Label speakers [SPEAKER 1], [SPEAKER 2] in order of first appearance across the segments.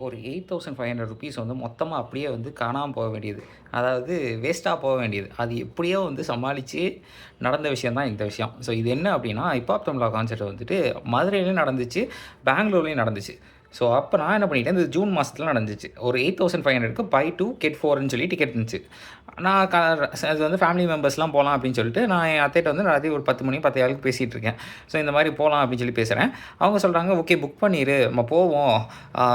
[SPEAKER 1] ஒரு ₹8,500 வந்து மொத்தமா அப்படியே வந்து காணாம போக வேண்டியது. அதாவது வேஸ்ட்டா போக வேண்டியது. அது எப்படியோ வந்து சமாளிச்சு நடந்த விஷயம் தான் இந்த விஷயம். ஸோ இது என்ன அப்படின்னா, ஹிப்ஹாப் தமிழா கான்செர்ட் வந்துட்டு மதுரையிலயும் நடந்துச்சு, பெங்களூர்லயும் நடந்துச்சு. ஸோ அப்ப நான் என்ன பண்ணிட்டேன், இந்த ஜூன் மாசத்துல நடந்துச்சு. ஒரு 8500க்கு பை 2 கெட் 4ன்னு சொல்லி டிக்கெட் இருந்துச்சு. நான் அது வந்து ஃபேமிலி மெம்பர்ஸ்லாம் போலாம் அப்படின்னு சொல்லிட்டு, நான் என் அத்தைட்ட வந்து ராத்திரி ஒரு 10 மணி 10:15க்கு பேசிட்டு இருக்கேன். ஸோ இந்த மாரி போலாம் அப்படின்னு சொல்லி பேசுறேன். அவங்க சொல்றாங்க, "ஓகே புக் பண்ணிரு, நம்ம போவோம்.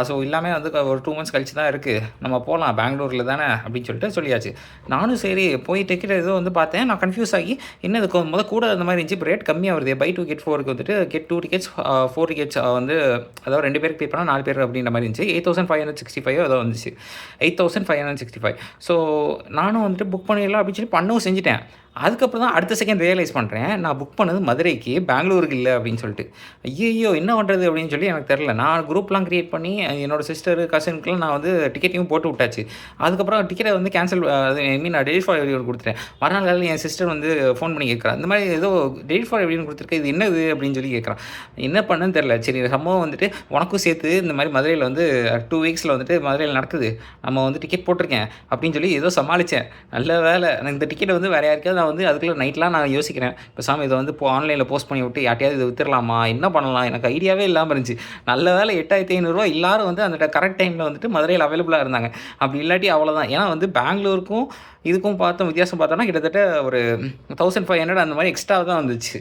[SPEAKER 1] ஸோ எல்லாமே வந்து ஒரு 2 மந்த்ஸ் கழிச்சு தான் இருக்குது, நம்ம போகலாம் பெங்களூரில் தானே அப்படின்னு சொல்லிட்டு சொல்லியாச்சு. நானும் சரி போய் டிக்கெட் ஏதோ வந்து பார்த்தேன், நான் கன்ஃபியூஸ் ஆகி என்ன இது கூட அந்த மாதிரி இருந்துச்சு, இப்போ ரேட் கம்மியாக வருது, பை 2 கெட் 4க்கு வந்துட்டு கெட் 2 டிக்கெட்ஸ் 4 டிக்கெட்ஸ் வந்து அதாவது 2 பேருக்கு பே பண்ணால் 4 பேர் அப்படின்ற மாதிரி இருந்துச்சு. 8565 ஏதோ வந்துச்சு, 8565. ஸோ நானும் வந்துட்டு புக் பண்ணிடலாம் அப்படின்னு சொல்லி பண்ணவும் செஞ்சுட்டேன். அதுக்கப்புறம் தான் அடுத்த செகண்ட் ரியலைஸ் பண்ணுறேன், நான் புக் பண்ணது மதுரைக்கு, பெங்களூருக்கு இல்லை அப்படின்னு சொல்லிட்டு. ஐய்யய்யோ! என்ன பண்ணுறது அப்படின்னு சொல்லி எனக்கு தெரில. நான் குரூப்லாம் கிரியேட் பண்ணி என்னோட சிஸ்டர், கசினுக்குலாம் நான் வந்து டிக்கெட்டையும் போட்டு விட்டாச்சு. அதுக்கப்புறம் டிக்கெட்டை வந்து கேன்சல் ஐ மீன் நான் டெலிட் ஃபார் எவ்ரிஒன் கொடுத்துட்டேன். மறுநாள் காலையில என் சிஸ்டர் வந்து ஃபோன் பண்ணி கேட்குறா, இந்த மாதிரி ஏதோ டெலிட் ஃபார் எவ்ரிஒன் கொடுத்துருக்க, இது என்னது அப்படின்னு சொல்லி கேட்குறான். என்ன பண்ணேன்னு தெரில. சரி சம்பவம் வந்துட்டு உனக்கும் சேர்த்து இந்த மாதிரி மதுரையில் வந்து 2 வீக்ஸில் வந்துட்டு மதுரையில் நடக்குது, நம்ம வந்து டிக்கெட் போட்டிருக்கேன் அப்படின்னு சொல்லி ஏதோ சமாளித்தேன். நல்ல வேலை நான் இந்த டிக்கெட்டை வந்து வேறு யாருக்காவது நான் வந்து அதுக்குள்ளே நைட்லாம் நான் யோசிக்கிறேன், பேசாமல் இதை வந்து ஆன்லைனில் போஸ்ட் பண்ணி விட்டு யார்ட்டையாவது இதை வித்துடலாமா, என்ன பண்ணலாம், எனக்கு ஐடியாவே இல்லாமல் இருந்துச்சு. நல்ல வேலை ₹8500 எல்லாரும் வந்து அந்த கரெக்ட் டைமில் வந்துட்டு மதுரையில் அவைலபிளாக இருந்தாங்க. அப்படி இல்லாட்டி அவ்வளோதான். ஏன்னா வந்து பெங்களூருக்கும் இதுக்கும் பார்த்தோம் வித்தியாசம் பார்த்தோன்னா கிட்டத்தட்ட ஒரு 1500 அந்த மாதிரி எக்ஸ்ட்ரா தான் வந்துச்சு.